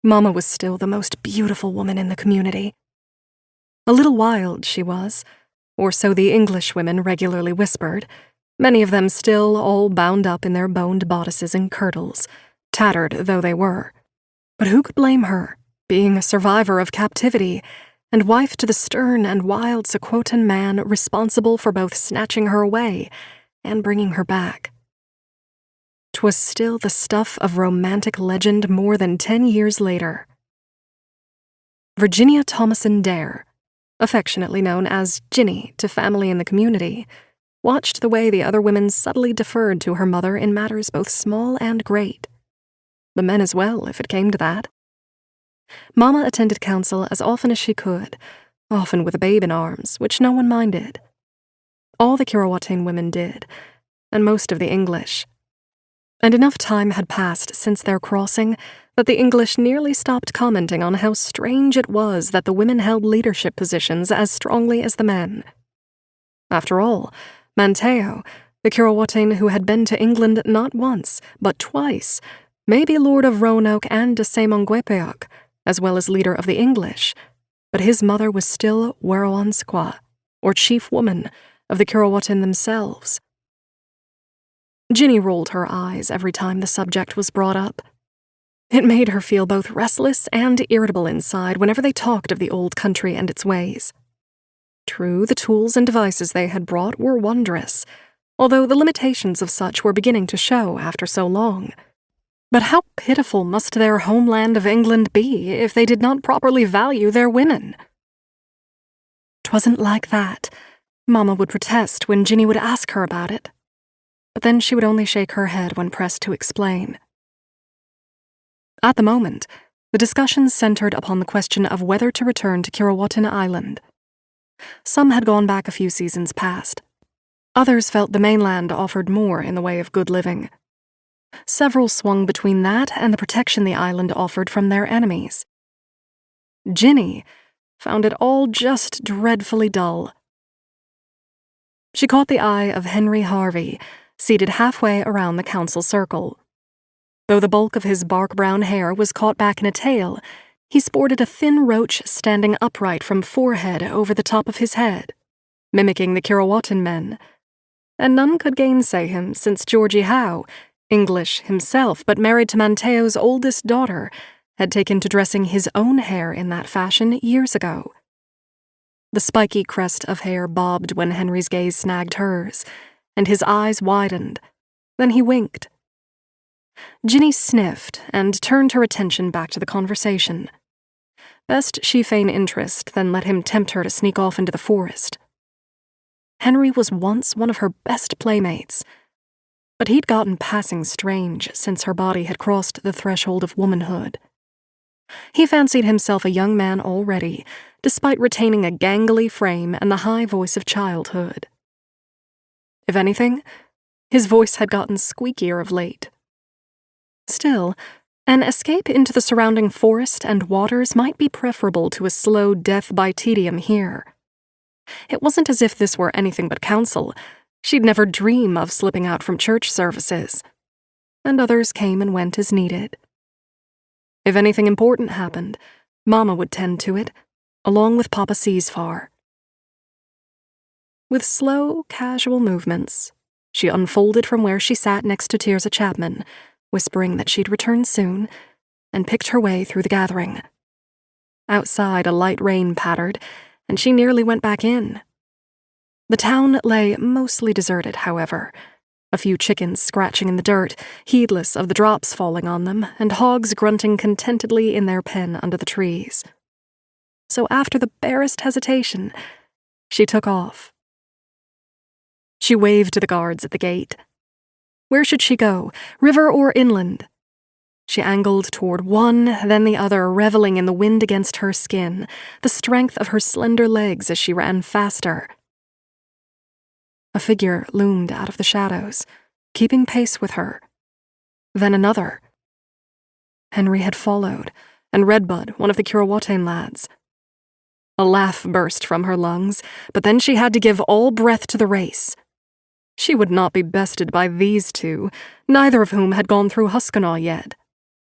Mama was still the most beautiful woman in the community. A little wild, she was, or so the English women regularly whispered, many of them still all bound up in their boned bodices and kirtles, tattered though they were. But who could blame her, being a survivor of captivity, and wife to the stern and wild Kurawoten man responsible for both snatching her away and bringing her back. 'Twas still the stuff of romantic legend more than 10 years later. Virginia Thomason Dare, affectionately known as Ginny to family in the community, watched the way the other women subtly deferred to her mother in matters both small and great. The men as well, if it came to that. Mama attended council as often as she could, often with a babe in arms, which no one minded. All the Kurawoten women did, and most of the English. And enough time had passed since their crossing that the English nearly stopped commenting on how strange it was that the women held leadership positions as strongly as the men. After all, Manteo, the Kurawoten who had been to England not once, but twice, may be Lord of Roanoke and de Semonguepeoc, as well as leader of the English, but his mother was still Werawansqua, or chief woman, of the Kurawoten themselves. Ginny rolled her eyes every time the subject was brought up. It made her feel both restless and irritable inside whenever they talked of the old country and its ways. True, the tools and devices they had brought were wondrous, although the limitations of such were beginning to show after so long. But how pitiful must their homeland of England be if they did not properly value their women? 'Twasn't like that, Mama would protest when Ginny would ask her about it. But then she would only shake her head when pressed to explain. At the moment, the discussions centered upon the question of whether to return to Kurawoten Island. Some had gone back a few seasons past. Others felt the mainland offered more in the way of good living. Several swung between that and the protection the island offered from their enemies. Ginny found it all just dreadfully dull. She caught the eye of Henry Harvey, seated halfway around the council circle. Though the bulk of his bark-brown hair was caught back in a tail, he sported a thin roach standing upright from forehead over the top of his head, mimicking the Kurawoten men. And none could gainsay him, since Georgie Howe, English himself but married to Manteo's oldest daughter, had taken to dressing his own hair in that fashion years ago. The spiky crest of hair bobbed when Henry's gaze snagged hers, and his eyes widened. Then he winked. Ginny sniffed and turned her attention back to the conversation. Best she feign interest than let him tempt her to sneak off into the forest. Henry was once one of her best playmates, but he'd gotten passing strange since her body had crossed the threshold of womanhood. He fancied himself a young man already, despite retaining a gangly frame and the high voice of childhood. If anything, his voice had gotten squeakier of late. Still, an escape into the surrounding forest and waters might be preferable to a slow death by tedium here. It wasn't as if this were anything but counsel. She'd never dream of slipping out from church services. And others came and went as needed. If anything important happened, Mama would tend to it, along with Papa Seesfar. With slow, casual movements, she unfolded from where she sat next to Tirzah Chapman, whispering that she'd return soon, and picked her way through the gathering. Outside, a light rain pattered, and she nearly went back in. The town lay mostly deserted, however, a few chickens scratching in the dirt, heedless of the drops falling on them, and hogs grunting contentedly in their pen under the trees. So after the barest hesitation, she took off. She waved to the guards at the gate. Where should she go, river or inland? She angled toward one, then the other, reveling in the wind against her skin, the strength of her slender legs as she ran faster. A figure loomed out of the shadows, keeping pace with her. Then another. Henry had followed, and Redbud, one of the Kurawoten lads. A laugh burst from her lungs, but then she had to give all breath to the race. She would not be bested by these two, neither of whom had gone through Huskanaw yet.